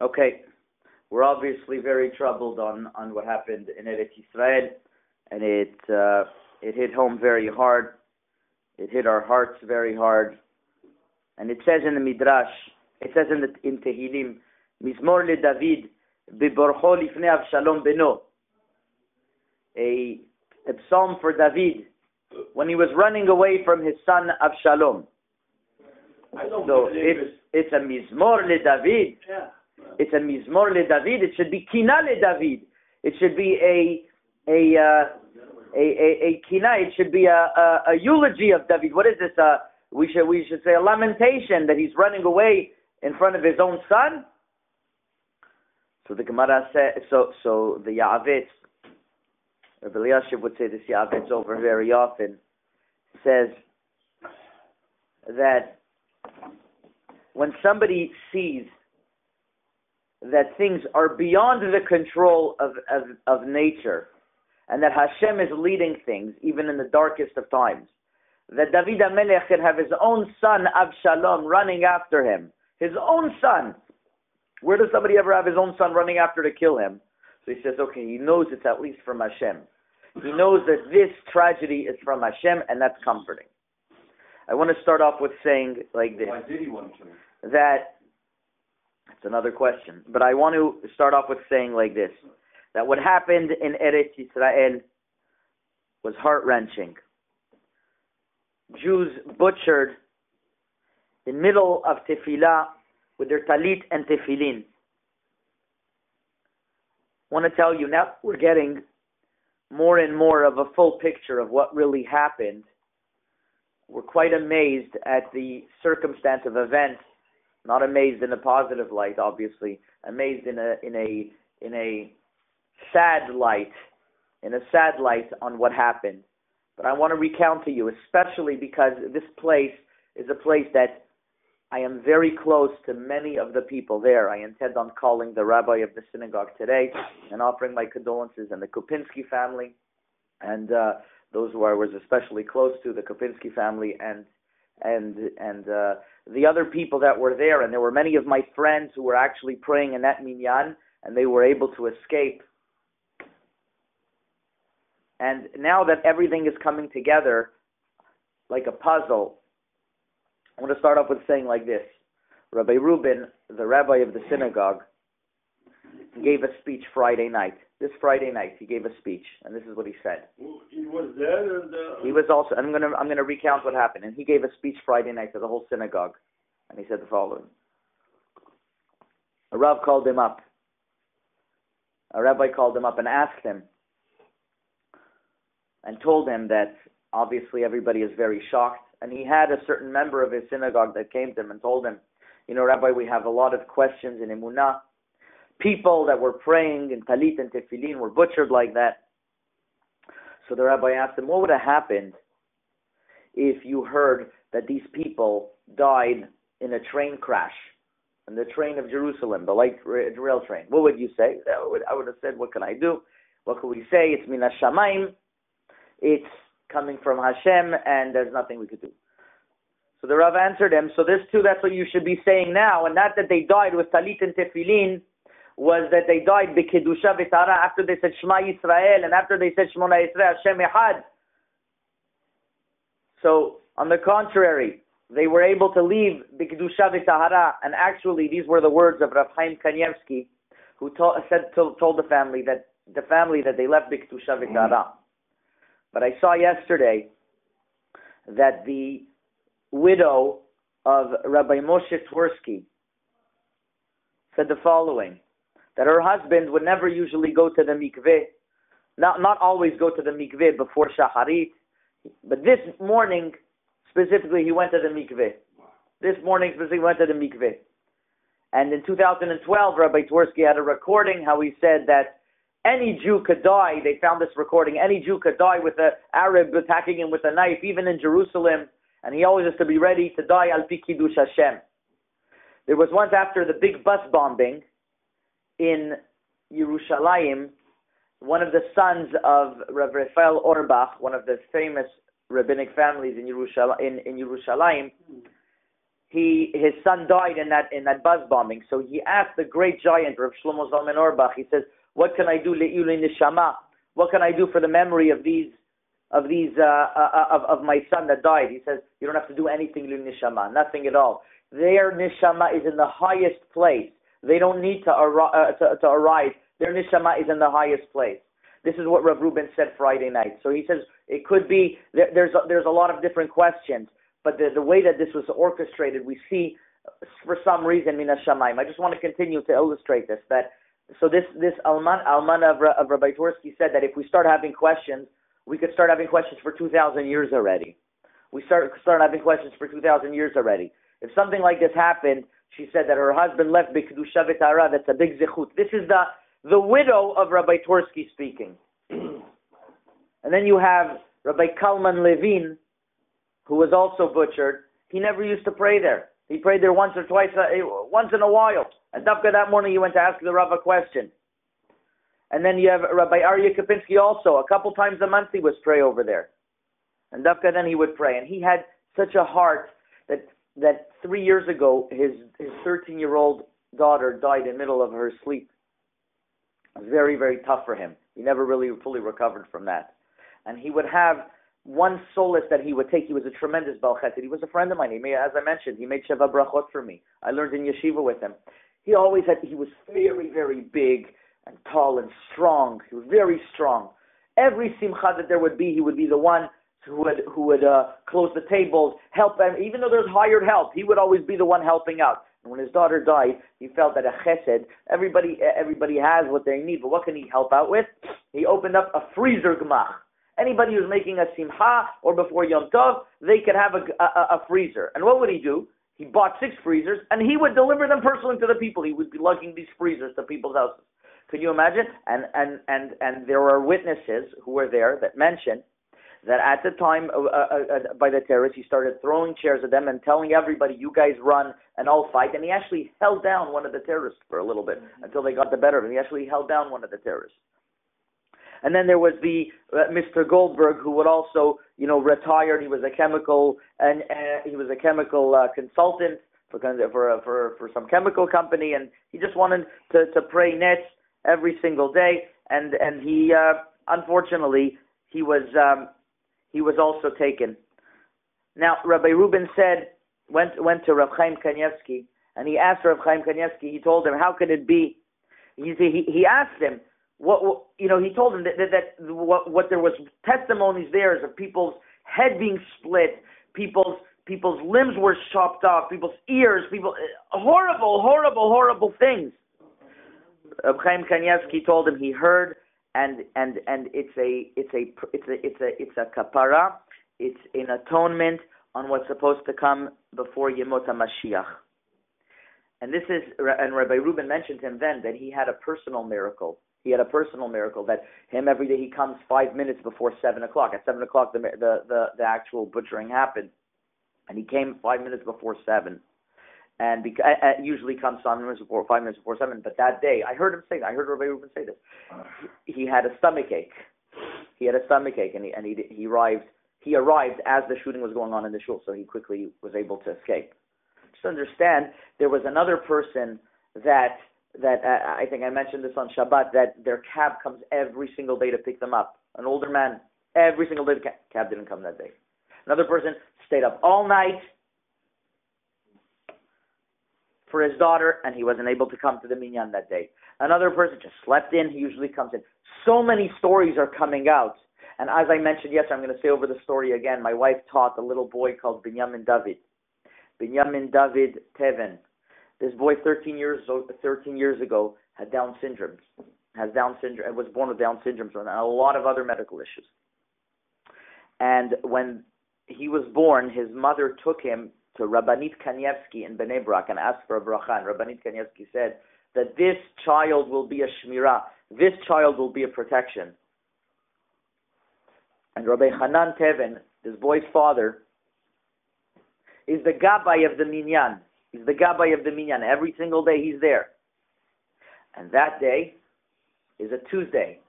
Okay, we're obviously very troubled on what happened in Eretz Yisrael, and it hit home very hard. It hit our hearts very hard. And it says in the Midrash, it says in Tehillim, Mizmor LeDavid Biborcho Lifnei Avshalom Beno, a psalm for David when he was running away from his son Avshalom. So it's a Mizmor LeDavid. Yeah. It's a Mizmor LeDavid. It should be Kina LeDavid. It should be a Kina. It should be a eulogy of David. What is this? We should say a lamentation that he's running away in front of his own son. So the Gemara says. So the Ya'avetz, Rabbi Eliashiv would say this Ya'avetz over very often, says that when somebody sees that things are beyond the control of nature, and that Hashem is leading things, even in the darkest of times, that David HaMelech can have his own son, Avshalom, running after him. His own son. Where does somebody ever have his own son running after to kill him? So he says, okay, he knows it's at least from Hashem. He knows that this tragedy is from Hashem, and that's comforting. I want to start off with saying like this. Why did he want to kill him? That's another question. But I want to start off with saying like this, that what happened in Eretz Yisrael was heart-wrenching. Jews butchered in middle of tefillah with their talit and tefillin. I want to tell you, now we're getting more and more of a full picture of what really happened. We're quite amazed at the circumstance of events. Not amazed in a positive light, obviously. Amazed in a sad light, on what happened. But I want to recount to you, especially because this place is a place that I am very close to many of the people there. I intend on calling the rabbi of the synagogue today and offering my condolences and the Kopinski family and those who I was especially close to, the Kopinski family and the other people that were there. And there were many of my friends who were actually praying in that minyan, and they were able to escape. And now that everything is coming together like a puzzle, I want to start off with saying like this. Rabbi Reuben, the rabbi of the synagogue, gave a speech Friday night. This Friday night, he gave a speech, and this is what he said. He was there, and he was also. I'm going to recount what happened. And he gave a speech Friday night to the whole synagogue, and he said the following: A Rav called him up. A rabbi called him up and asked him, and told him that obviously everybody is very shocked. And he had a certain member of his synagogue that came to him and told him, Rabbi, we have a lot of questions in Emunah. People that were praying in Talit and Tefillin were butchered like that. So the rabbi asked him, what would have happened if you heard that these people died in a train crash, in the train of Jerusalem, the light rail train? What would you say? I would have said, what can I do? What can we say? It's Min HaShamayim. It's coming from Hashem, and there's nothing we could do. So the Rav answered him, so this too, that's what you should be saying now, and not that they died with Talit and Tefillin, was that they died b'kedusha v'tara after they said Shema Yisrael, and after they said Shmona Yisrael, Hashem Echad. So, on the contrary, they were able to leave b'kedusha v'tahara, and actually these were the words of Rav Chaim Kanievsky, who told the family that they left b'kedusha v'tahara. But I saw yesterday that the widow of Rabbi Moshe Twersky said the following, that her husband would never usually go to the mikveh, not always go to the mikveh before Shacharit, but this morning specifically he went to the mikveh. This morning specifically he went to the mikveh. And in 2012, Rabbi Twersky had a recording how he said that any Jew could die. They found this recording. Any Jew could die with an Arab attacking him with a knife, even in Jerusalem. And he always has to be ready to die al pi kiddush Hashem. There was once after the big bus bombing in Yerushalayim, one of the sons of Rav Rafael Orbach, one of the famous rabbinic families in Yerushalayim, his son died in that bus bombing. So he asked the great giant Rav Shlomo Zalman Auerbach. He says, "What can I do le'ilui neshama? What can I do for the memory of my son that died?" He says, "You don't have to do anything le'ilui neshama, nothing at all. Their neshama is in the highest place. They don't need to arise. Their neshama is in the highest place." This is what Rav Reuben said Friday night. So he says it could be there's a lot of different questions, but the way that this was orchestrated, we see for some reason min hashamayim. I just want to continue to illustrate this. So this Alman of Rabbi Twersky said that if we start having questions, we could start having questions for 2,000 years already. We start having questions for 2,000 years already. If something like this happened, she said that her husband left b'kedusha v'tahara. That's a big zichut. This is the widow of Rabbi Twersky speaking. And then you have Rabbi Kalman Levin, who was also butchered. He never used to pray there. He prayed there once or twice, once in a while. And Dafka that morning he went to ask the Rav a question. And then you have Rabbi Aryeh Kapinski also. A couple times a month he would pray over there. And Dafka then he would pray. And he had such a heart that 3 years ago his 13-year-old daughter died in the middle of her sleep. It was very, very tough for him. He never really fully recovered from that. And he would have one solace that he would take. He was a tremendous Baal Chesed. He was a friend of mine. As I mentioned, he made Sheva Brachot for me. I learned in yeshiva with him. He was very, very big and tall and strong. He was very strong. Every simcha that there would be, he would be the one who would close the tables, help them. Even though there's hired help, he would always be the one helping out. And when his daughter died, he felt that a chesed, everybody has what they need, but what can he help out with? He opened up a freezer gemach. Anybody who's making a simcha or before Yom Tov, they could have a freezer. And what would he do? He bought 6 freezers, and he would deliver them personally to the people. He would be lugging these freezers to people's houses. Could you imagine? And there are witnesses who were there that mentioned that at the time by the terrorists, he started throwing chairs at them and telling everybody, "You guys run and I'll fight." And he actually held down one of the terrorists for a little bit until they got the better of him. He actually held down one of the terrorists. And then there was the Mr. Goldberg, who would also, retired. He was a chemical consultant for some chemical company, and he just wanted to pray nets every single day. And he unfortunately he was also taken. Now Rabbi Reuben went to Rav Chaim Kanievsky, and he asked Rav Chaim Kanievsky. He told him, how could it be? He asked him. He told him that what there was testimonies there is of people's head being split, people's limbs were chopped off, people's ears, horrible things. Reb Chaim Kanievsky told him he heard, and it's a kapara, it's an atonement on what's supposed to come before Yemot HaMashiach. And Rabbi Reuben mentioned to him then that he had a personal miracle. He had a personal miracle that him every day he comes 5 minutes before 7 o'clock. At 7 o'clock the actual butchering happened, and he came 5 minutes before 7, and usually comes 5 minutes before 7. But that day, I heard Rabbi Reuben say this. He had a stomach ache. And he arrived as the shooting was going on in the shul, so he quickly was able to escape. Just understand, there was another person that I think I mentioned this on Shabbat, that their cab comes every single day to pick them up. An older man, every single day the cab didn't come that day. Another person stayed up all night for his daughter, and he wasn't able to come to the minyan that day. Another person just slept in. He usually comes in. So many stories are coming out. And as I mentioned yesterday, I'm going to say over the story again. My wife taught a little boy called Binyamin David Teven. This boy, 13 years ago, had Down syndrome. Was born with Down syndrome, and a lot of other medical issues. And when he was born, his mother took him to Rabbanit Kanievsky in Bnei Brak and asked for a bracha. And Rabbanit Kanievsky said that this child will be a shmirah. This child will be a protection. And Rabbi Hanan Teven, this boy's father, is the gabbai of the minyan. He's the gabbai of the minyan. Every single day he's there. And that day is a Tuesday.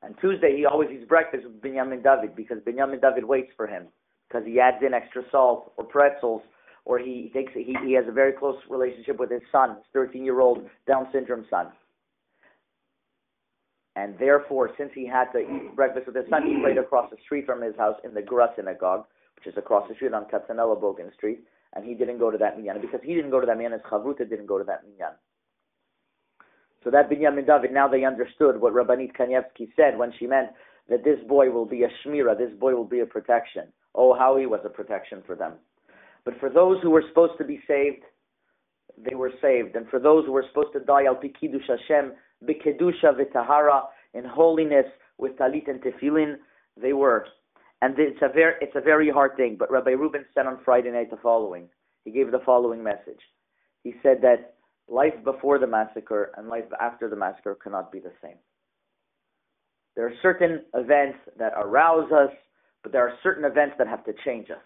And Tuesday he always eats breakfast with Binyamin David, because Binyamin David waits for him, because he adds in extra salt or pretzels or he has a very close relationship with his son, his 13-year-old Down syndrome son. And therefore, since he had to eat breakfast with his son, he prayed across the street from his house in the Gra synagogue, which is across the street on Katzanella Bogan Street, and he didn't go to that minyan. And because he didn't go to that minyan, his chavruta didn't go to that minyan. So that Binyamin David, now they understood what Rabbanit Kanievsky said when she meant that this boy will be a shmira, this boy will be a protection. Oh, how he was a protection for them. But for those who were supposed to be saved, they were saved. And for those who were supposed to die, al pi kiddush Hashem, b'kedusha v'tahara, in holiness, with talit and tefillin, they were. And it's a very hard thing. But Rabbi Reuben said on Friday night the following. He gave the following message. He said that life before the massacre and life after the massacre cannot be the same. There are certain events that arouse us, but there are certain events that have to change us.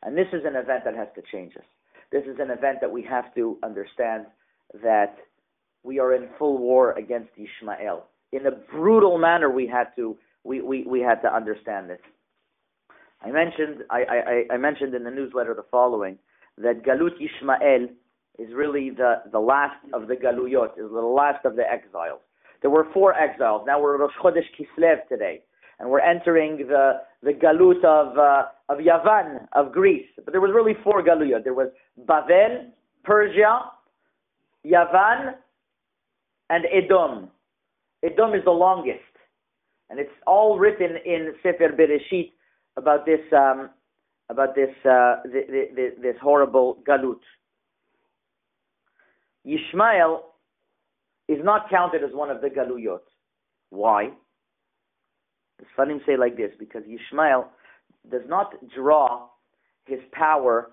And this is an event that has to change us. This is an event that we have to understand that we are in full war against Ishmael. In a brutal manner, we had to understand this. I mentioned in the newsletter the following, that Galut Ishmael is really the last of the Galuyot, is the last of the exiles. There were 4 exiles. Now we're Rosh Chodesh Kislev today, and we're entering the Galut of Yavan, of Greece. But there was really 4 Galuyot. There was Bavel, Persia, Yavan, and Edom. Edom is the longest, and it's all written in Sefer Bereshit about this horrible Galut. Yishmael is not counted as one of the Galuyot. Why? The Sfarim say like this, because Yishmael does not draw his power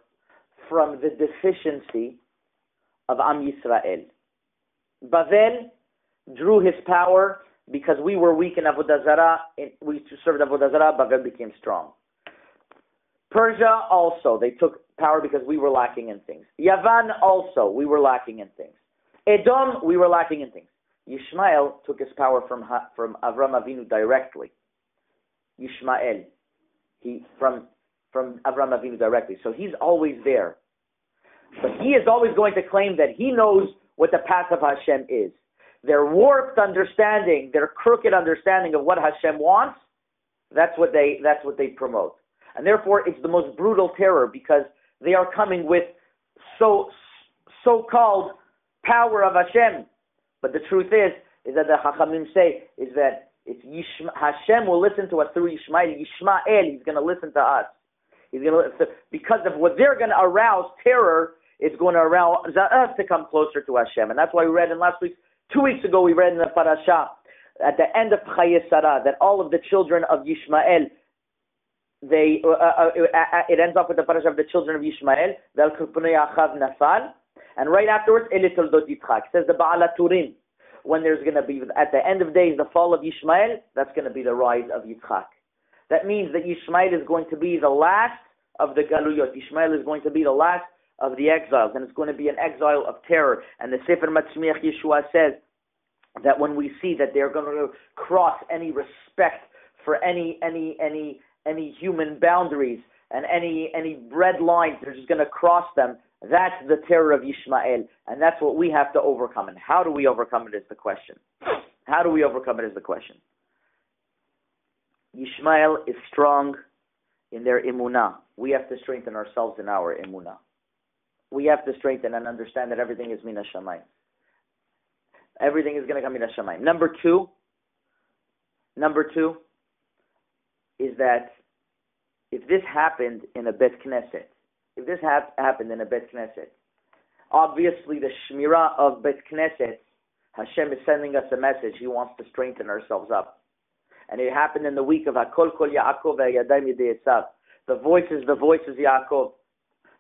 from the deficiency of Am Yisrael. Bavel drew his power because we were weak in Avodah Zarah, we served Avodah Zarah, Bavel became strong. Persia also, they took power because we were lacking in things. Yavan also, we were lacking in things. Edom, we were lacking in things. Yishmael took his power from Avram Avinu directly. Yishmael, from Avram Avinu directly. So he's always there. But he is always going to claim that he knows what the path of Hashem is. Their warped understanding, their crooked understanding of what Hashem wants, that's what they promote. And therefore, it's the most brutal terror because they are coming with so-called power of Hashem. But the truth is that the Chachamim say is that it's Hashem will listen to us through Yishmael. Yishmael, he's going to listen to us. He's going to because of what they're going to arouse terror. It's going to arouse us to come closer to Hashem, and that's why we read in 2 weeks ago, we read in the parasha at the end of Chaye Sarah that all of the children of Yishmael, it ends up with the parasha of the children of Yishmael, and right afterwards, Ele Toldot Yitzchak. Says the Baal HaTurim, when there's going to be, at the end of days, the fall of Yishmael, that's going to be the rise of Yitzchak. That means that Yishmael is going to be the last of the Galuyot. Yishmael is going to be the last of the exiles, and it's going to be an exile of terror. And the Sefer Matzmiach Yeshua says that when we see that they're going to cross any respect for any human boundaries and any red lines, they're just going to cross them. That's the terror of Yishmael, and that's what we have to overcome. And how do we overcome it is the question. How do we overcome it is the question. Yishmael is strong in their emunah. We have to strengthen ourselves in our emunah. We have to strengthen and understand that everything is min hashamayim. Everything is going to come min hashamayim. Number two is that if this happened in a Bet Knesset, obviously the Shmirah of Bet Knesset, Hashem is sending us a message. He wants to strengthen ourselves up. And it happened in the week of Hakol Kol Yaakov Yadayim Yedei Esav. The voices Yaakov.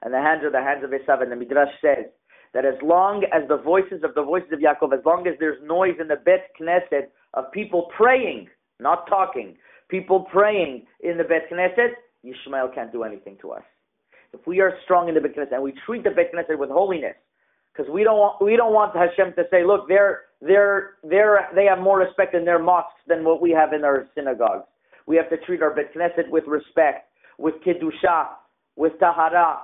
And the hands of Esav. And the Midrash says that as long as the voices of Yaakov, as long as there's noise in the Bet Knesset of people praying, not talking, people praying in the Bet Knesset, Yishmael can't do anything to us. If we are strong in the Bet Knesset and we treat the Bet Knesset with holiness, because we don't want Hashem to say, look, they have more respect in their mosques than what we have in our synagogues. We have to treat our Bet Knesset with respect, with Kedusha, with Tahara.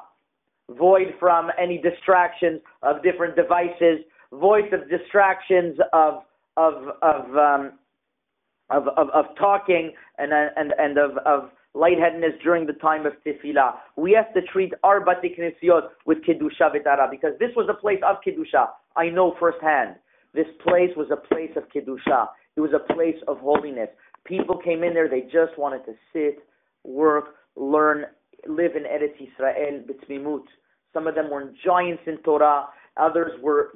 void from any distractions of different devices, void of distractions of talking and of lightheadedness during the time of tefillah. We have to treat our Bati Knesiot with Kedusha V'Tara, because this was a place of Kedusha. I know firsthand. This place was a place of Kedusha. It was a place of holiness. People came in there, they just wanted to sit, work, learn, live in Eretz Yisrael, b'tzmimut. Some of them were giants in Torah. Others were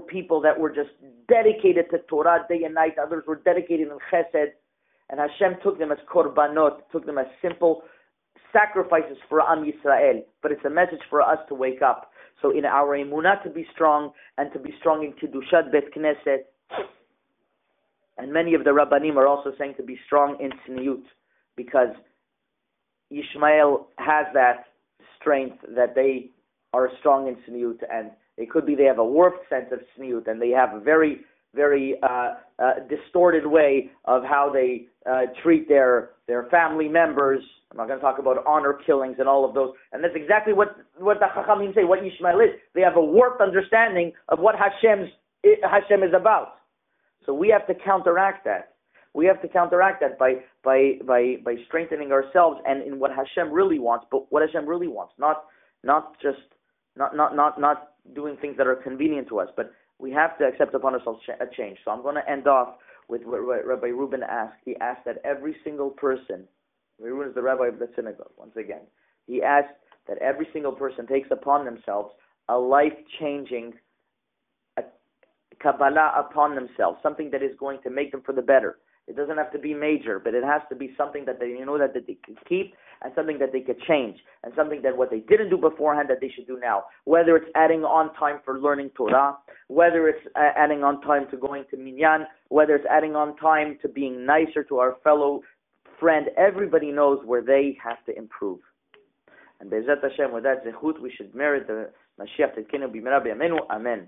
people that were just dedicated to Torah day and night. Others were dedicated in Chesed. And Hashem took them as korbanot, took them as simple sacrifices for Am Yisrael. But it's a message for us to wake up. So in our emunah to be strong, and to be strong in Kiddushat Bet Knesset. And many of the Rabbanim are also saying to be strong in Tzniut, because Yishmael has that strength that they are strong in Tzniut, and it could be they have a warped sense of Tzniut, and they have a very, very distorted way of how they treat their family members. I'm not going to talk about honor killings and all of those. And that's exactly what the Chachamim say, what Yishmael is. They have a warped understanding of what Hashem is about. So we have to counteract that. We have to counteract that by strengthening ourselves and in what Hashem really wants, but what Hashem really wants, not doing things that are convenient to us, but we have to accept upon ourselves a change. So I'm going to end off with what Rabbi Reuben asked. He asked that every single person, Rabbi Reuben is the rabbi of the synagogue, once again, he asked that every single person takes upon themselves a life-changing Kabbalah upon themselves, something that is going to make them for the better. It doesn't have to be major, but it has to be something that they that they could keep, and something that they could change, and something that what they didn't do beforehand that they should do now. Whether it's adding on time for learning Torah, whether it's adding on time to going to Minyan, whether it's adding on time to being nicer to our fellow friend. Everybody knows where they have to improve. And Be'ezrat Hashem, with that zechut, we should merit the Mashiach Tzidkenu B'mera B'yameinu. Amen.